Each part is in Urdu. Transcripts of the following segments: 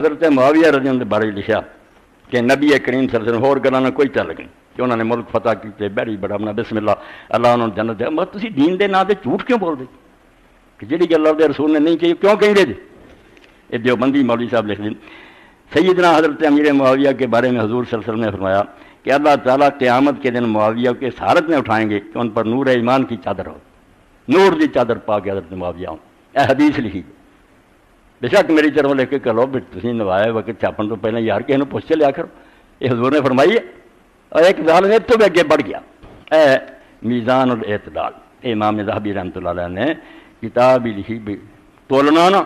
حضرت معاویہ رضی اللہ عنہ بارے لکھا کہ نبی کریم صلی اللہ علیہ وسلم اور گلاں نہ کوئی تعلق نہیں کہ انہوں نے ملک فتح کیتے بڑی بڑا اپنا بسم اللہ اللہ انہوں نے جنت دے مگر تسی دین دے نام تے جھوٹ کیوں بول دے کہ جہی گل اللہ دے رسول نے نہیں کہی کیوں کہیں گے جی یہ دیوبندی مولوی صاحب لکھ دیں سیدنا حضرت امیر معاویہ کے بارے میں حضور صلی اللہ علیہ وسلم نے فرمایا کہ اللہ تعالیٰ قیامت کے دن معاویہ کے سہارت میں اٹھائیں گے کہ ان پر نور ایمان کی چادر ہو نور دی چادر پا کے حضرت معاویہ ہوں اے حدیث لکھی بے شک میری طرف لے کے کہو بھی تھی نوائے وقت چھاپن تو پہلے یار کسی نے پوچھ کے لیا کرو یہ حضور نے فرمائی ہے اور ایک ظالم تو بھی اگے بڑھ گیا اے میزان الاعتدال امام ذہبی رحمۃ اللہ علیہ نے کتاب ہی لکھی بھی تولنا نا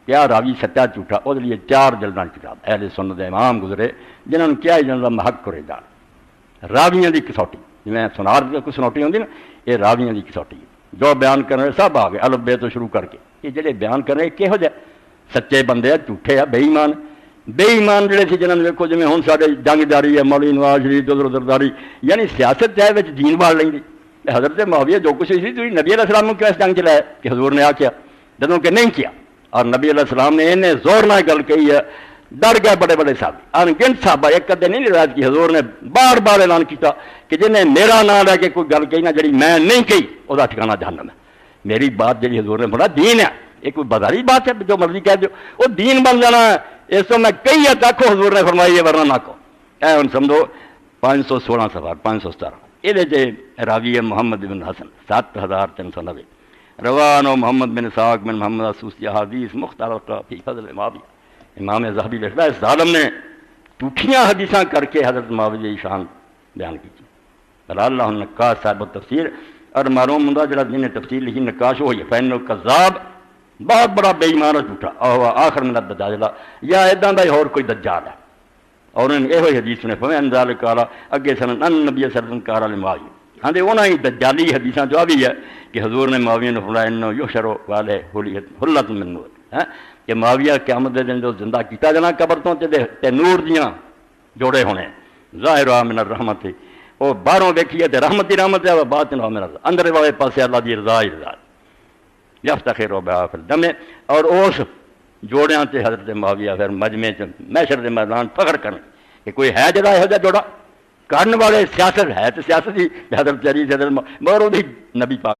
کیا راوی سچا جھوٹا وہ لیے 4 جلداں کتاب اہل سنت امام گزرے جنہوں نے کیا جلدہ محق کرے جان راویاں دی کسوٹی جویں سنار دی کوئی سنوٹی ہوندی نا یہ راویاں دی کسوٹی جو بیان کرنے سب آ گئے الف بے تو شروع کر کے یہ جڑے بیان کرنے کہہو جہ سچے بندے جھوٹے بے ایمان جڑے سی جنہوں نے ویکھو جویں ہن ساڈے جنگ جاری ہے مولوی نواز شریف ادھر داری یعنی سیاست ہے وچ دین وال لینگی حضرت معاویہ جو کچھ سی تسی نبی علیہ السلام کو کیوں اس جنگ چلایا کہ حضور نے آکھیا جدوں کہ نہیں کیا اور نبی علیہ السلام نے انہیں زور نہ گل کہی ہے ڈر گئے بڑے بڑے صحابی انگنت صحابہ ایک کدے نہیں روایت کی حضور نے بار بار اعلان کیتا کہ جنہیں میرا نام لے کے کوئی گل کہی نہ جڑی میں نہیں کہی وہ ٹھکانہ جہنم ہے میری بات جڑی حضور نے بولا دین ہے یہ کوئی بازاری بات ہے جو مرضی کہہ دو وہ دین بن جانا ہے اس کو میں کئی ہے تکو حضور نے فرمائی ہے ورنہ نہ کو اے ان سمجھو 516 صفحہ 517 یہ جے راوی محمد بن حسن 7390 روان و محمد بن اسحاق بن محمد اسوسی حدیث مختلف فی فضل معاویہ امام ذہبی لکھتا ہے اس ظالم نے ٹوٹیاں حدیثاں کر کے حضرت معاویہ کی شان بیان کی بلا اللہ نقاش صاحب تفسیر اور معلوم ہوں جڑا جن نے تفسیر لکھی نقاش ہوئی فین الکذاب بہت بڑا بے ایمان اور جھوٹا آخر من الدجاجلہ یا ادا دا اور کوئی دجال ہے اور انہوں نے یہ حدیث نے فرمایا ان ذالک قال اگے سن ان نبی صلی اللہ علیہ وسلم قال لمعاویہ ہاں دے انہاں ہی دجالی حدیثاں جو بھی ہے کہ حضور نے معاویہ نے فرمایا انه یحشر والے حلت من نور کہ معاویہ قیامت دے دن جو زندہ کیتا جانا قبر تو تے نور دیاں جوڑے ہونے ظاہر من الرحمت وہ باہروں ویکھیے تے رحمت ہی رحمت ہے باطن من الرحمت اندر والے پاسے اللہ دی رضا ہی رضا یفتخر بها فی الدم اور اس جوڑیاں تے حضرت معاویہ پھر مجمع محشر دے میدان فخر کرن کہ کوئی ہے جڑا ہو جا جوڑا کرن والے سیاست ہے تو سیاست ہی حضرت علی مگر وہ نبی پاک